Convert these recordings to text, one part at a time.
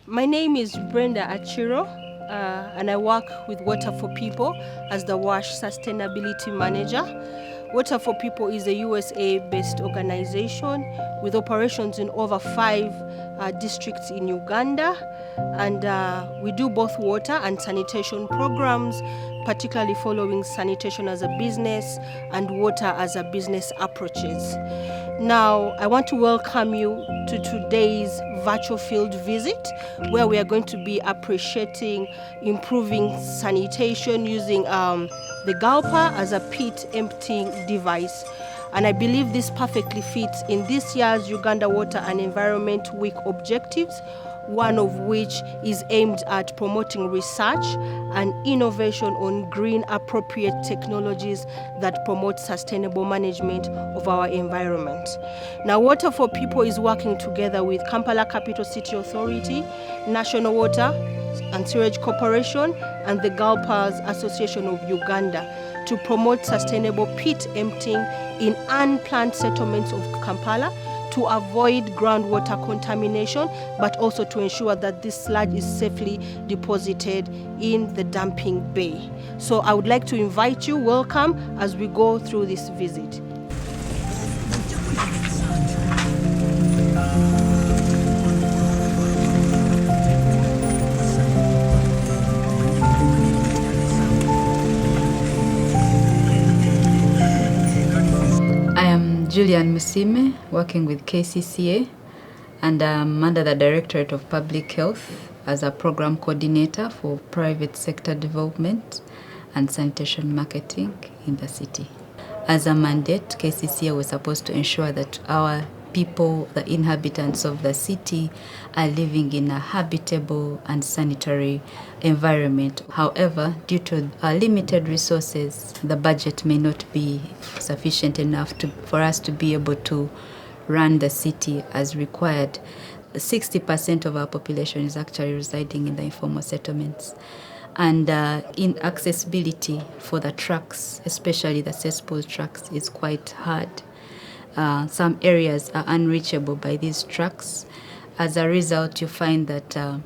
My name is Brenda Achiro, and I work with Water for People as the WASH Sustainability Manager. Water for People is a USA-based organization with operations in over 5 districts in Uganda, and we do both water and sanitation programs, particularly following sanitation as a business and water as a business approaches. Now, I want to welcome you to today's virtual field visit, where we are going to be appreciating improving sanitation using the Gulper as a pit emptying device. And I believe this perfectly fits in this year's Uganda Water and Environment Week objectives, one of which is aimed at promoting research and innovation on green appropriate technologies that promote sustainable management of our environment. Now, Water for People is working together with Kampala Capital City Authority, National Water and Sewage Corporation, and the Gulpers Association of Uganda to promote sustainable pit emptying in unplanned settlements of Kampala, to avoid groundwater contamination, but also to ensure that this sludge is safely deposited in the dumping bay. So I would like to invite you, welcome, as we go through this visit. Julian Musime, working with KCCA, and I'm under the Directorate of Public Health as a program coordinator for private sector development and sanitation marketing in the city. As a mandate, KCCA was supposed to ensure that our people, the inhabitants of the city, are living in a habitable and sanitary environment. However, due to our limited resources, the budget may not be sufficient enough for us to be able to run the city as required. 60% of our population is actually residing in the informal settlements. And inaccessibility for the trucks, especially the cesspool trucks, is quite hard. Some areas are unreachable by these trucks. As a result, you find that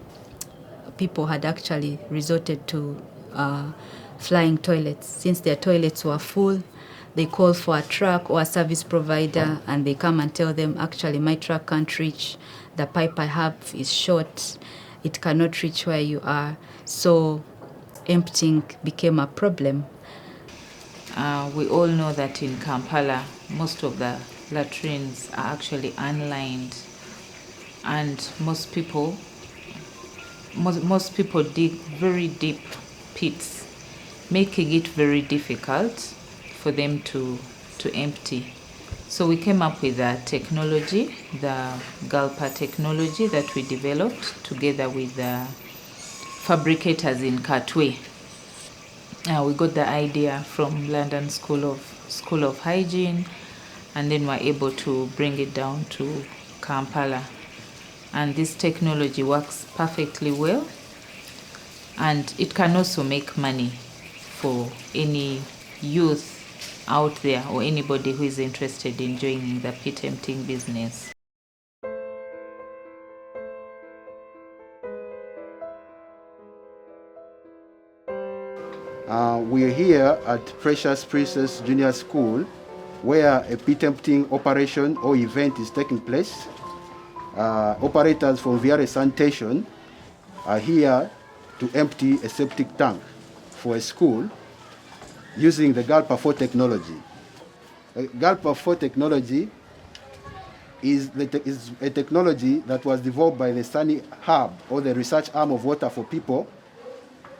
people had actually resorted to flying toilets. Since their toilets were full, they call for a truck or a service provider, and they come and tell them, actually, my truck can't reach. The pipe I have is short. It cannot reach where you are. So emptying became a problem. We all know that in Kampala, most of the latrines are actually unlined, and most people dig very deep pits, making it very difficult for them to empty. So we came up with a technology, the Gulper technology that we developed together with the fabricators in Katwe. We got the idea from London School of Hygiene, and then we're able to bring it down to Kampala. And this technology works perfectly well, and it can also make money for any youth out there or anybody who is interested in joining the pit emptying business. We are here at Precious Princess Junior School, where a pit emptying operation or event is taking place. Operators from VRA Sanitation are here to empty a septic tank for a school using the Gulper 4 technology. Gulper 4 technology is a technology that was developed by the Sunny Hub, or the research arm of Water for People,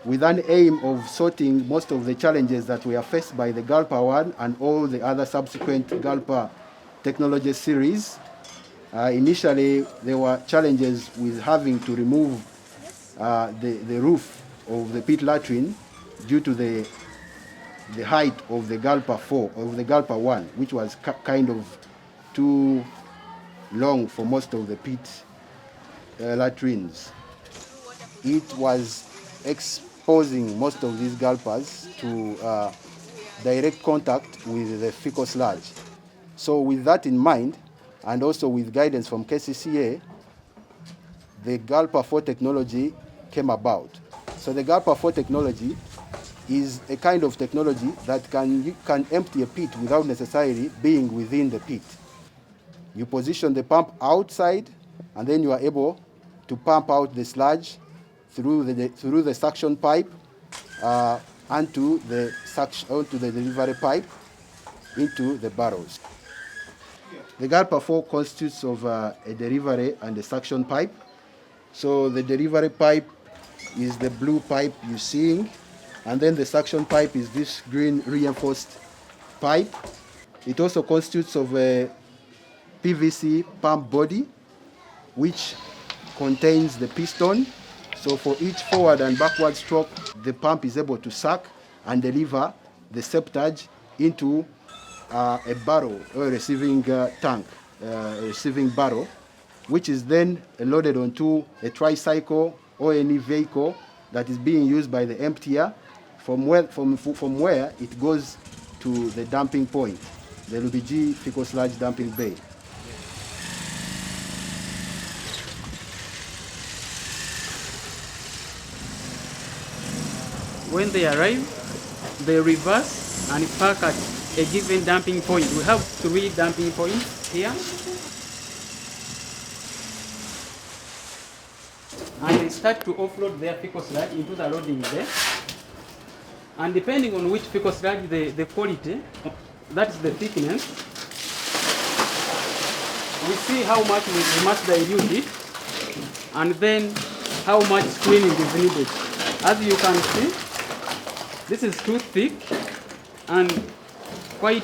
with an aim of sorting most of the challenges that were faced by the Gulper 1 and all the other subsequent Gulper technology series. Initially, there were challenges with having to remove the roof of the pit latrine due to the height of the Gulper 4, of the Gulper 1, which was kind of too long for most of the pit latrines. It was exposing most of these Gulpers to direct contact with the fecal sludge. So with that in mind, and also with guidance from KCCA, the Gulper 4 technology came about. So the Gulper 4 technology is a kind of technology that you can empty a pit without necessarily being within the pit. You position the pump outside, and then you are able to pump out the sludge through the suction pipe onto the delivery pipe into the barrels. The Gulper 4 constitutes of a delivery and a suction pipe. So the delivery pipe is the blue pipe you're seeing, and then the suction pipe is this green reinforced pipe. It also constitutes of a PVC pump body, which contains the piston. So for each forward and backward stroke, the pump is able to suck and deliver the septage into a barrel or a receiving tank, a receiving barrel, which is then loaded onto a tricycle or any vehicle that is being used by the emptier, from where it goes to the dumping point, the LBG fecal sludge dumping bay. When they arrive, they reverse and park at a given dumping point. We have 3 dumping points here. And they start to offload their fecal sludge into the loading bay. And depending on which fecal sludge, the quality, that is the thickness, we see how much we must dilute it, and then how much screening is needed. As you can see, this is too thick, and quite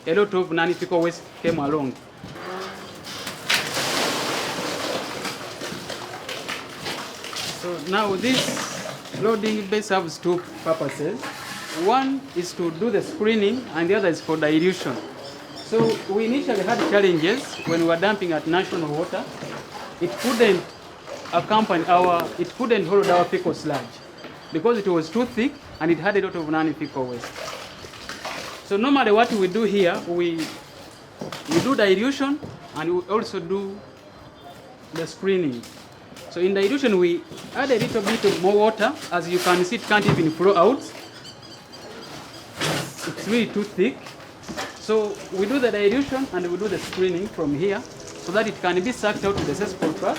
a lot of non-fecal waste came along. So now this loading bay serves 2 purposes. One is to do the screening, and the other is for dilution. So we initially had challenges when we were dumping at national water. It couldn't hold our fecal sludge because it was too thick and it had a lot of non-fecal waste. So normally what we do here, we do dilution and we also do the screening. So in dilution, we add a little bit of more water. As you can see, it can't even flow out. It's really too thick. So we do the dilution and we do the screening from here so that it can be sucked out to the cesspool truck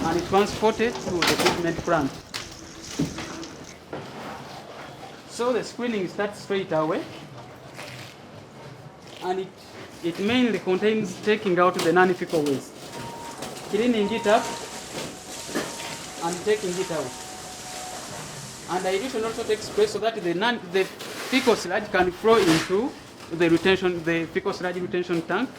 and transported to the treatment plant. So the screening starts straight away, and it mainly contains taking out the non-fecal waste, cleaning it up and taking it out. And dilution also takes place so that the fecal sludge can flow into the fecal sludge retention tank.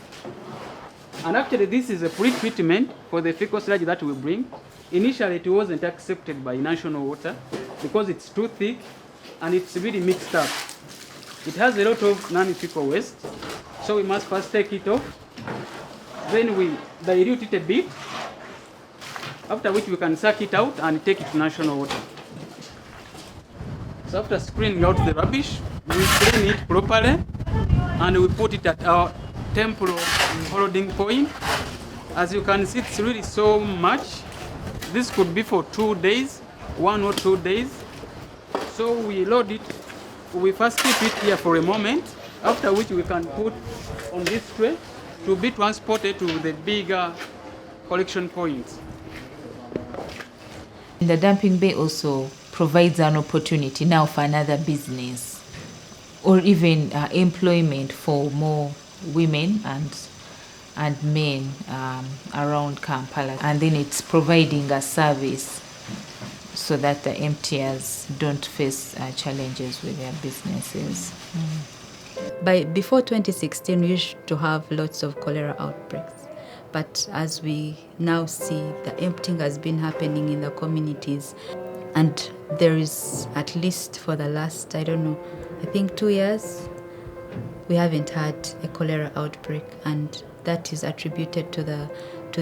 And actually this is a pre-treatment for the fecal sludge that we bring. Initially it wasn't accepted by national water because it's too thick and it's really mixed up. It has a lot of non-fecal waste, so we must first take it off. Then we dilute it a bit, after which we can suck it out and take it to national water. So after screening out the rubbish, we clean it properly and we put it at our temporal holding point. As you can see, it's really so much. This could be for 2 days, 1 or 2 days. So we load it. We first keep it here for a moment, after which we can put on this tray to be transported to the bigger collection points. The dumping bay also provides an opportunity now for another business or even employment for more women and men around Kampala. And then it's providing a service so that the emptiers don't face challenges with their businesses. Before 2016, we used to have lots of cholera outbreaks. But as we now see, the emptying has been happening in the communities. And there is, at least for the last, I think 2 years, we haven't had a cholera outbreak. And that is attributed to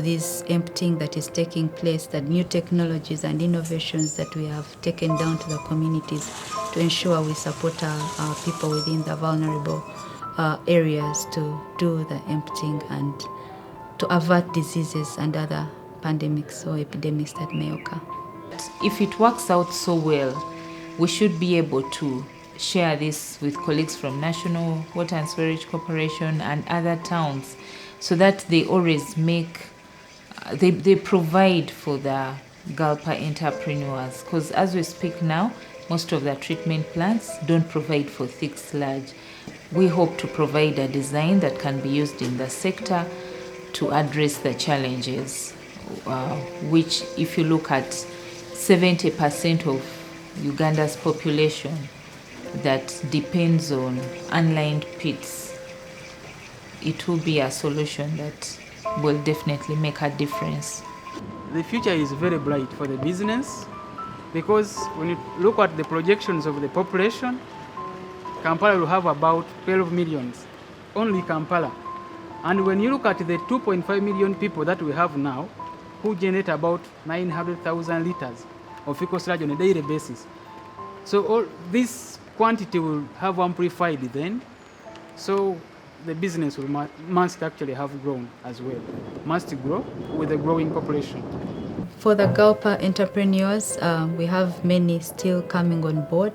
this emptying that is taking place, the new technologies and innovations that we have taken down to the communities to ensure we support our people within the vulnerable areas to do the emptying and to avert diseases and other pandemics or epidemics that may occur. If it works out so well, we should be able to share this with colleagues from National Water and Sewerage Corporation and other towns, so that they always they provide for the Gulper entrepreneurs. Because as we speak now, most of the treatment plants don't provide for thick sludge. We hope to provide a design that can be used in the sector to address the challenges, which if you look at 70% of Uganda's population that depends on unlined pits, it will be a solution that will definitely make a difference. The future is very bright for the business, because when you look at the projections of the population, Kampala will have about 12 millions, only Kampala. And when you look at the 2.5 million people that we have now, who generate about 900,000 liters of fecal sludge on a daily basis. So all this quantity will have amplified then. So the business must actually have grown as well, must grow with a growing population. For the Gulper entrepreneurs, we have many still coming on board.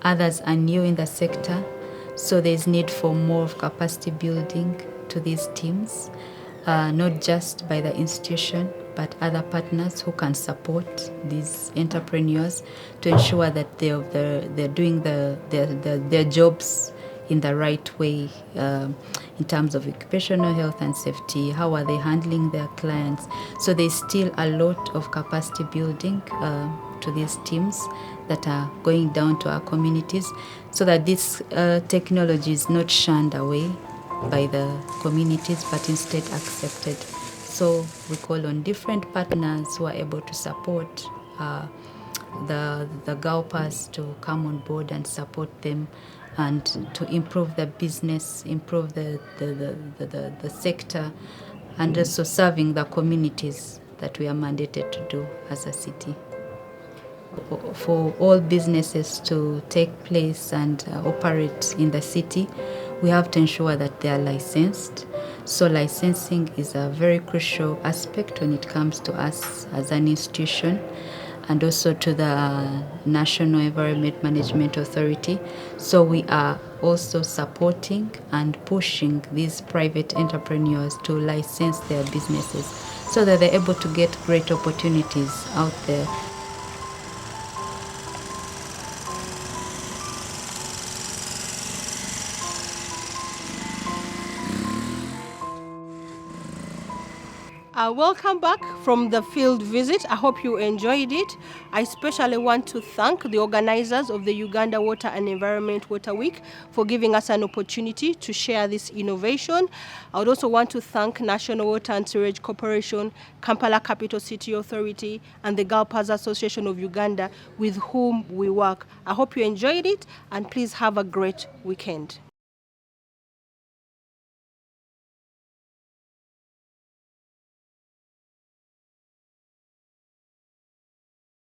Others are new in the sector, so there's need for more of capacity building to these teams, not just by the institution, but other partners who can support these entrepreneurs to ensure that they're doing their jobs in the right way, in terms of occupational health and safety. How are they handling their clients? So there's still a lot of capacity building to these teams that are going down to our communities, so that this technology is not shunned away by the communities, but instead accepted. So we call on different partners who are able to support the Gulpers to come on board and support them, and to improve the business, improve the sector, and also serving the communities that we are mandated to do as a city. For all businesses to take place and operate in the city, we have to ensure that they are licensed. So licensing is a very crucial aspect when it comes to us as an institution, and also to the National Environment Management Authority. So we are also supporting and pushing these private entrepreneurs to license their businesses, so that they're able to get great opportunities out there. Welcome back from the field visit. I hope you enjoyed it. I especially want to thank the organizers of the Uganda Water and Environment Water Week for giving us an opportunity to share this innovation. I would also want to thank National Water and Sewerage Corporation, Kampala Capital City Authority, and the Gulpers Association of Uganda, with whom we work. I hope you enjoyed it, and please have a great weekend.